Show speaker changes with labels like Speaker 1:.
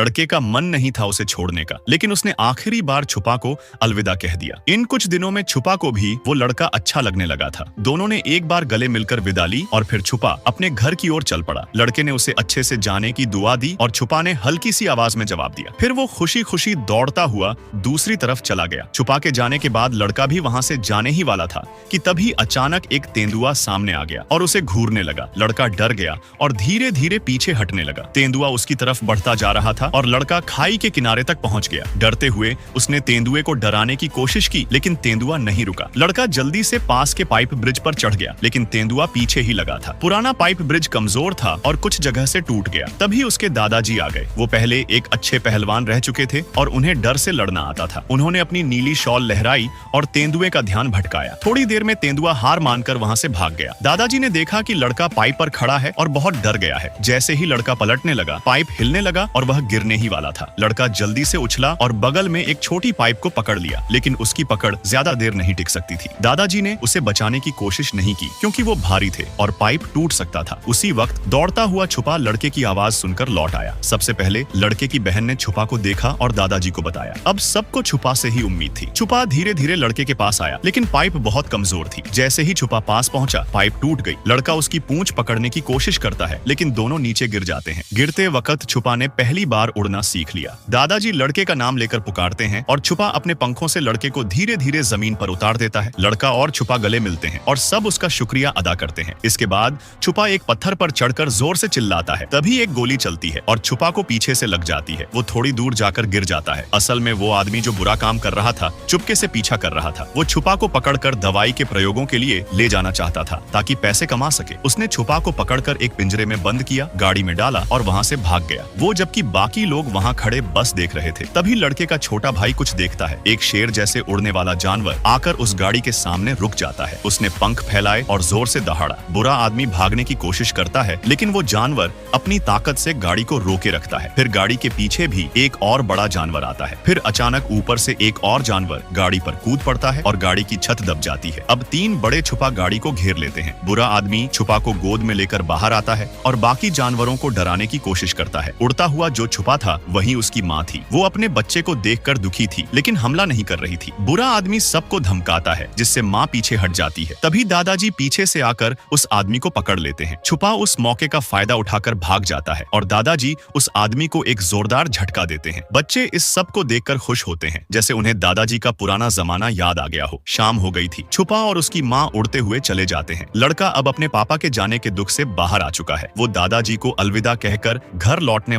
Speaker 1: लड़के का मन नहीं था उसे छोड़ने का, लेकिन उसने आखिरी बार छुपा को अलविदा कह दिया। इन कुछ दिनों में छुपा को भी वो लड़का अच्छा लगने लगा था। दोनों ने एक बार गले मिलकर विदा ली और फिर छुपा अपने घर की ओर चल पड़ा। लड़के ने उसे अच्छे से जाने की दुआ दी और छुपा ने हल्की सी आवाज में जवाब दिया। फिर वो खुशी खुशी दौड़ता हुआ दूसरी तरफ चला गया। छुपा के जाने के बाद लड़का भी वहां से जाने ही वाला था कि तभी अचानक एक तेंदुआ सामने आ गया और उसे घूरने लगा। लड़का डर गया और धीरे धीरे पीछे हटने लगा। तेंदुआ उसकी तरफ बढ़ता जा रहा था और लड़का खाई के किनारे तक पहुंच गया। डरते हुए उसने तेंदुए को डराने की कोशिश की, लेकिन तेंदुआ नहीं रुका। लड़का जल्दी से पास के पाइप ब्रिज पर चढ़ गया, लेकिन तेंदुआ पीछे ही लगा था। पुराना पाइप ब्रिज कमजोर था और कुछ जगह से टूट गया। तभी उसके दादाजी आ गए। वो पहले एक अच्छे पहलवान रह चुके थे और उन्हें डर से लड़ना आता था। उन्होंने अपनी नीली शॉल लहराई और तेंदुए का ध्यान भटकाया। थोड़ी देर में तेंदुआ हार मानकर वहां से भाग गया। दादाजी ने देखा कि लड़का पाइप पर खड़ा है और बहुत डर गया है। जैसे ही लड़का पलटने लगा, पाइप हिलने लगा और वह गिरने ही वाला था। लड़का जल्दी से उछला और बगल में एक छोटी पाइप को पकड़ लिया, लेकिन उसकी पकड़ ज्यादा देर नहीं टिक सकती थी। दादाजी ने उसे बचाने की कोशिश नहीं की क्योंकि वो भारी थे और पाइप टूट सकता था। उसी वक्त दौड़ता हुआ छुपा लड़के की आवाज सुनकर लौट आया। सबसे पहले लड़के की बहन ने छुपा को देखा और दादाजी को बताया। अब सबको छुपा से ही उम्मीद थी। छुपा धीरे धीरे लड़के के पास आया, लेकिन पाइप बहुत कमजोर थी। जैसे ही छुपा पास पहुंचा, पाइप टूट गई। लड़का उसकी पूंछ पकड़ने की कोशिश करता है, लेकिन दोनों नीचे गिर जाते हैं। गिरते वक्त छुपा ने पहली बार उड़ना सीख लिया। दादाजी लड़के का नाम लेकर पुकारते हैं और छुपा अपने पंखों से लड़के को धीरे धीरे जमीन पर उतार देता है। लड़का और छुपा गले मिलते हैं और सब उसका शुक्रिया अदा करते हैं। इसके बाद छुपा एक पत्थर पर चढ़कर जोर से चिल्लाता है। तभी एक गोली चलती है और छुपा को पीछे से लग जाती है। वो थोड़ी दूर जाकर गिर जाता है। असल में वो आदमी जो बुरा काम कर रहा था चुपके से पीछा कर रहा था। वो छुपा को पकड़कर दवाई के प्रयोगों के लिए ले जाना चाहता था ताकि पैसे कमा सके। उसने छुपा को पकड़कर एक पिंजरे में बंद किया, गाड़ी में डाला और वहां से भाग गया। वो जबकि बाकी लोग वहां खड़े बस देख रहे थे। तभी लड़के का छोटा भाई कुछ देखता है। एक शेर जैसे उड़ने वाला जानवर आकर उस गाड़ी के सामने रुक जाता है। उसने पंख फैलाए और जोर से दहाड़ा। बुरा आदमी भागने की कोशिश करता है, लेकिन वो जानवर अपनी ताकत से गाड़ी को रोके रखता है। फिर गाड़ी के पीछे भी एक और बड़ा जानवर आता है। फिर अचानक ऊपर से एक और जानवर गाड़ी पर कूद पड़ता है और गाड़ी की छत दब जाती है। अब 3 बड़े छुपा गाड़ी को घेर लेते हैं। बुरा आदमी छुपा को गोद में लेकर बाहर आता है और बाकी जानवरों को डराने की कोशिश करता है। उड़ता हुआ जो छुपा था वही उसकी माँ थी। वो अपने बच्चे को देखकर दुखी थी, लेकिन हमला नहीं कर रही थी। बुरा आदमी सबको धमकाता है, जिससे माँ पीछे हट जाती है। तभी दादाजी पीछे से आकर उस आदमी को पकड़ लेते हैं। छुपा उस मौके का फायदा उठाकर भाग जाता है और दादाजी उस आदमी को एक जोरदार झटका देते हैं। बच्चे इस सब को देखकर खुश होते हैं, जैसे उन्हें दादाजी का पुराना जमाना याद आ गया हो। शाम हो गई थी। छुपा और उसकी माँ उड़ते हुए चले जाते हैं। लड़का अब अपने पापा के जाने के दुख से बाहर आ चुका है। वो दादाजी को अलविदा कहकर घर लौटने